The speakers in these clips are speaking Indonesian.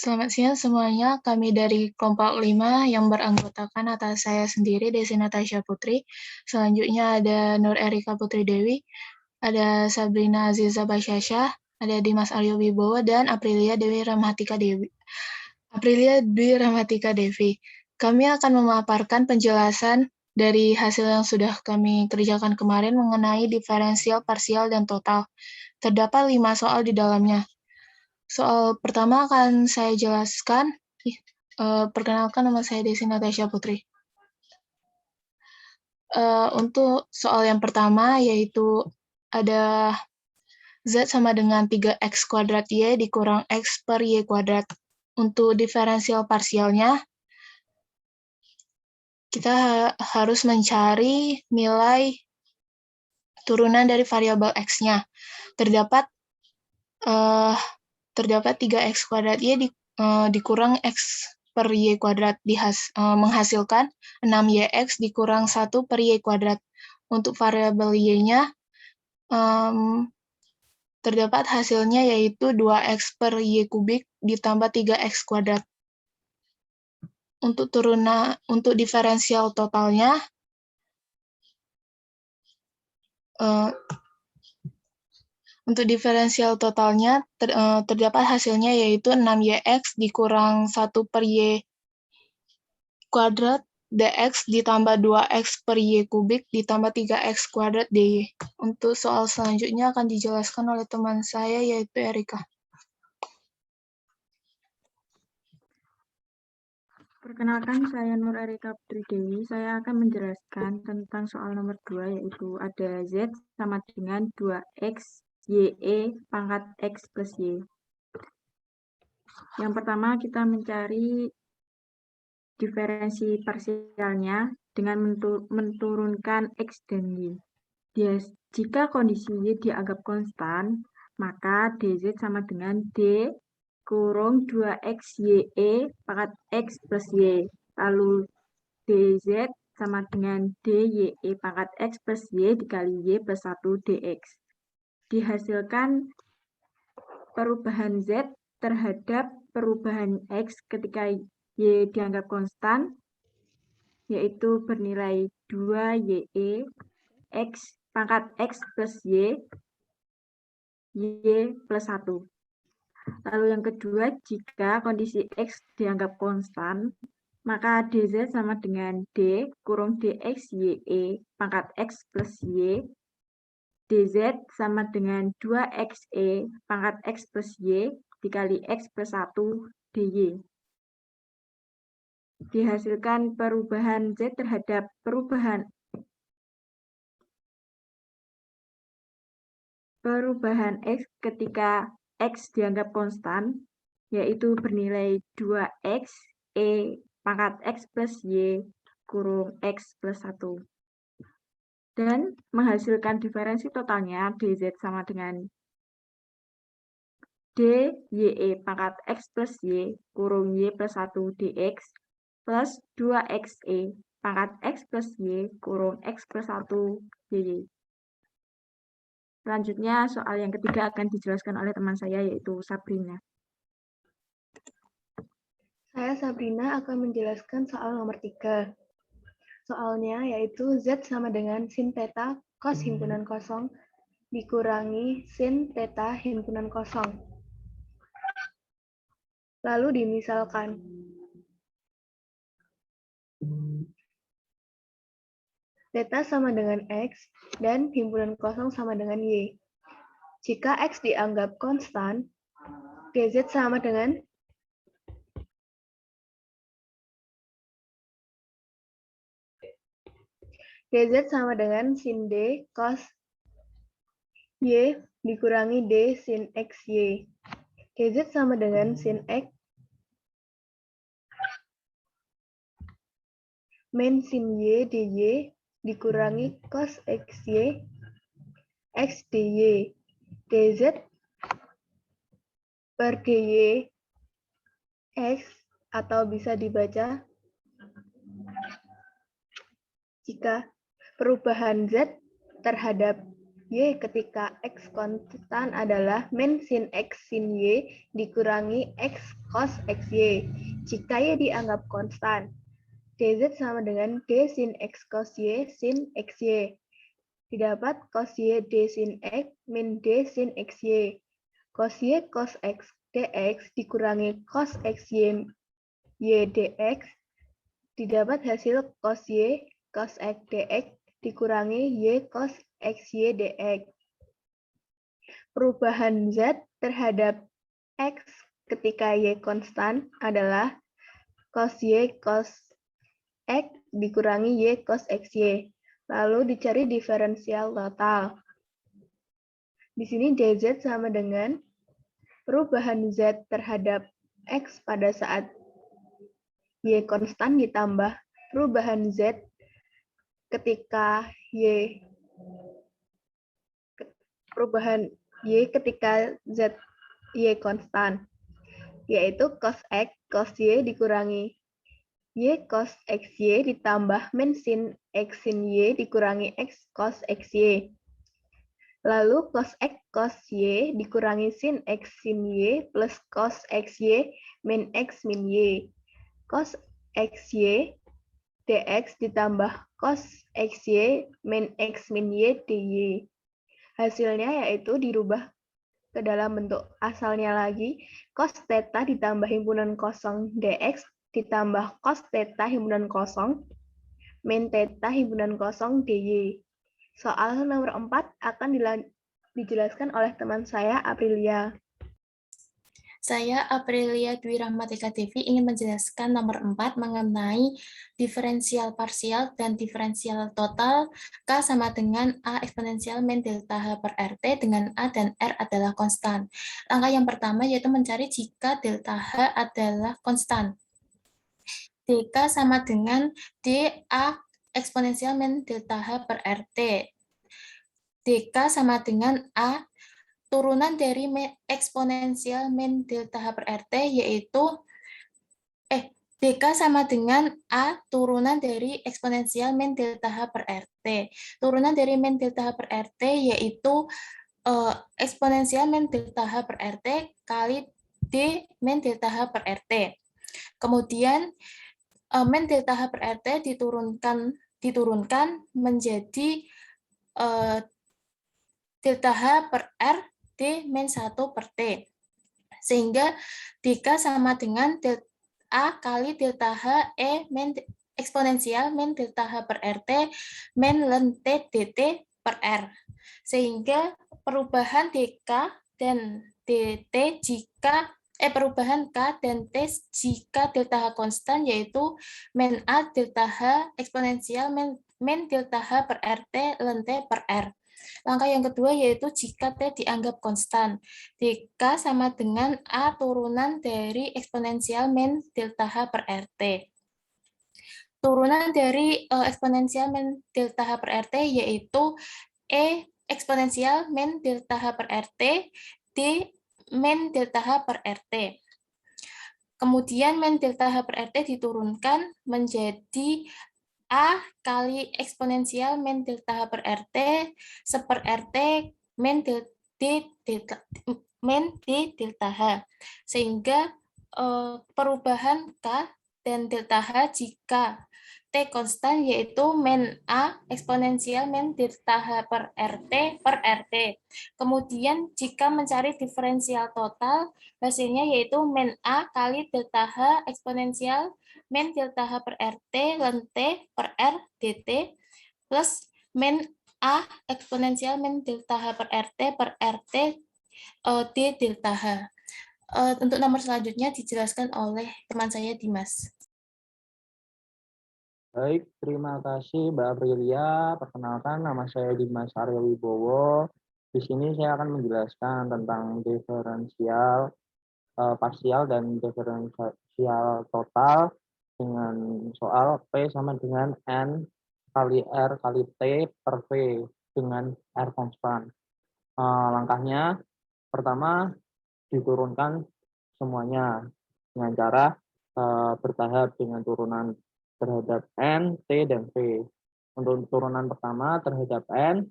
Selamat siang semuanya, kami dari kelompok 5 yang beranggotakan atas saya sendiri, Desi Natasha Putri. Selanjutnya ada Nur Erika Putri Dewi, ada Sabrina Aziza Basyasha, ada Dimas Aryo Wibowo, dan Aprilia Dwi Rahmatika Devi. Kami akan memaparkan penjelasan dari hasil yang sudah kami kerjakan kemarin mengenai diferensial, parsial, dan total. Terdapat 5 soal di dalamnya. Soal pertama akan saya jelaskan. Perkenalkan, nama saya Desi Natasha Putri. Untuk soal yang pertama, yaitu ada Z sama dengan 3X kuadrat Y dikurang X per Y kuadrat. Untuk diferensial parsialnya, kita harus mencari nilai turunan dari variabel X-nya. Terdapat 3X kuadrat Y dikurang X per Y kuadrat menghasilkan 6YX dikurang 1 per Y kuadrat. Untuk variabel Y-nya terdapat hasilnya yaitu 2X per Y kubik ditambah 3X kuadrat. Untuk diferensial totalnya terdapat hasilnya yaitu 6YX dikurang 1 per Y kuadrat dx ditambah 2x per y kubik ditambah 3x kuadrat dy. Untuk soal selanjutnya akan dijelaskan oleh teman saya yaitu Erika. Perkenalkan, saya Nur Erika Putri Dewi. Saya akan menjelaskan tentang soal nomor 2, yaitu ada Z sama dengan 2X YE pangkat X plus Y. Yang pertama, kita mencari diferensi parsialnya dengan menurunkan X dan Y. Jika kondisi Y dianggap konstan, maka DZ sama dengan D kurung 2X YE pangkat X plus Y. Lalu DZ sama dengan DYE pangkat X plus Y dikali Y plus 1 DX. Dihasilkan perubahan Z terhadap perubahan X ketika Y dianggap konstan, yaitu bernilai 2YE X pangkat X plus Y plus 1. Lalu yang kedua, jika kondisi X dianggap konstan, maka DZ sama dengan D kurung DX YE pangkat X plus Y. DZ sama dengan 2XE pangkat X plus Y dikali X plus 1 DY. Dihasilkan perubahan Z terhadap perubahan X ketika X dianggap konstan, yaitu bernilai 2X E pangkat X plus Y kurung X plus 1. Dan menghasilkan diferensi totalnya DZ sama dengan DYE pangkat X plus Y kurung Y plus 1 DX plus 2XE pangkat X plus Y kurung X plus 1 DY. Selanjutnya, soal yang ketiga akan dijelaskan oleh teman saya, yaitu Sabrina. Saya Sabrina akan menjelaskan soal nomor 3. Soalnya yaitu Z sama dengan sin theta cos himpunan kosong dikurangi sin theta himpunan kosong. Lalu dimisalkan. Theta sama dengan X dan himpunan kosong sama dengan Y. Jika X dianggap konstan, DZ sama dengan sin D cos Y dikurangi D sin XY. DZ sama dengan sin X min sin Y dy dikurangi cos XY X dy. DZ per dy X atau bisa dibaca jika perubahan Z terhadap Y ketika X konstan adalah min sin X sin Y dikurangi X cos XY. Jika Y dianggap konstan, dz sama dengan d sin X cos Y sin XY. Didapat cos Y d sin X min d sin XY. Cos Y cos X dx dikurangi cos XY Y dx, didapat hasil cos Y cos X dx dikurangi Y cos XY dx. Perubahan Z terhadap X ketika Y konstan adalah cos Y cos X dikurangi Y cos XY. Lalu dicari diferensial total. Di sini dz sama dengan perubahan Z terhadap X pada saat Y konstan ditambah perubahan Z ketika Y ketika Z Y konstan, yaitu cos X cos Y dikurangi Y cos XY ditambah min sin X sin Y dikurangi X cos XY. Lalu cos X cos Y dikurangi sin X sin Y plus cos XY min X min Y. Cos XY dx ditambah cos XY min X min Y dy. Hasilnya yaitu dirubah ke dalam bentuk asalnya lagi, cos theta ditambah himpunan kosong dx ditambah cos theta himpunan kosong min theta himpunan kosong dy. Soal nomor 4 akan dijelaskan oleh teman saya, Aprilia. Saya, Aprilia Dwi Rahmatika Devi, ingin menjelaskan nomor 4 mengenai diferensial parsial dan diferensial total K sama dengan A eksponensial min delta H per RT dengan A dan R adalah konstan. Langkah yang pertama yaitu mencari jika delta H adalah konstan. dK sama dengan dA eksponensial min delta H per RT. dK sama dengan A turunan dari eksponensial min delta H per RT, yaitu dK sama dengan A turunan dari eksponensial min delta H per RT. Turunan dari min delta H per RT yaitu eksponensial min delta H per RT kali D min delta H per RT. Kemudian min delta H per RT diturunkan menjadi delta H per R D min 1 per T. Sehingga dK sama dengan delta A kali delta H E min eksponensial min delta H per RT min ln T dt per R. Sehingga perubahan dK dan dt jika perubahan K dan T jika delta H konstan yaitu min A delta H eksponensial min delta H per RT ln T per R. Langkah yang kedua yaitu jika T dianggap konstan. dK sama dengan A turunan dari eksponensial min delta H per RT. Turunan dari eksponensial min delta H per RT yaitu E eksponensial min delta H per RT D min delta H per RT. Kemudian min delta H per RT diturunkan menjadi A kali eksponensial min delta H per RT seper RT min D delta H. Sehingga perubahan K dan delta H jika T konstan yaitu min A eksponensial min delta H per RT. Kemudian jika mencari diferensial total, hasilnya yaitu min A kali delta H eksponensial min delta H per RT ln T per R dt plus min A eksponensial min delta H per RT per RT D delta H. Untuk nomor selanjutnya dijelaskan oleh teman saya Dimas. Baik, terima kasih Mbak Aprilia. Perkenalkan, nama saya Dimas Aryo Wibowo. Di sini saya akan menjelaskan tentang diferensial parsial dan diferensial total dengan soal P sama dengan N kali R kali T per V dengan R konstan. Langkahnya, pertama diturunkan semuanya dengan cara bertahap dengan turunan terhadap N, T, dan V. Untuk turunan pertama terhadap N,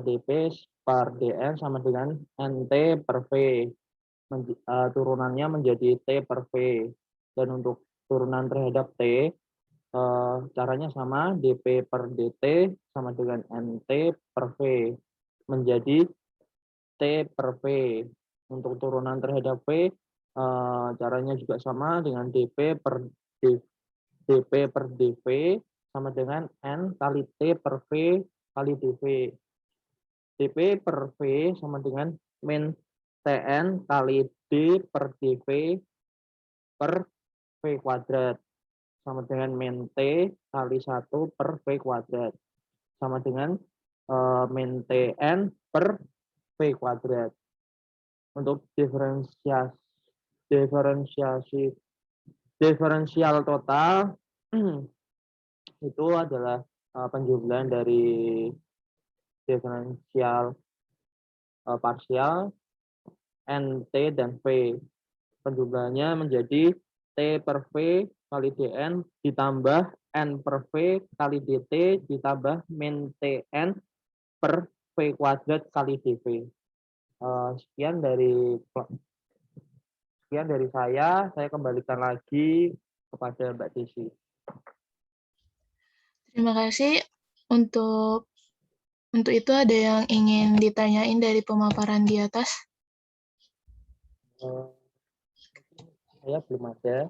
dP per dN sama dengan NT per V. turunannya menjadi T per V. Dan untuk turunan terhadap T, caranya sama, dP per dt sama dengan NT per V. Menjadi T per V. Untuk turunan terhadap V, caranya juga sama dengan dP per dV sama dengan N kali T per V kali dV. dP per V sama dengan min Tn kali D per dV per V kuadrat sama dengan min T kali 1 per V kuadrat sama dengan min Tn per V kuadrat. Untuk diferensial total itu adalah penjumlahan dari diferensial parsial NT dan V. Penjumlahannya menjadi T per V kali Dn ditambah N per V kali dt ditambah min Tn per V kuadrat kali dV. Sekian dari saya kembalikan lagi kepada Mbak Desi. Terima kasih. Untuk itu ada yang ingin ditanyain dari pemaparan di atas? Saya belum ada.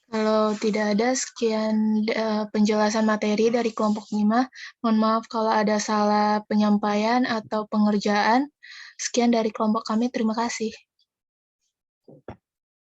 Kalau tidak ada, sekian penjelasan materi dari kelompok 5. Mohon maaf kalau ada salah penyampaian atau pengerjaan. Sekian dari kelompok kami, terima kasih.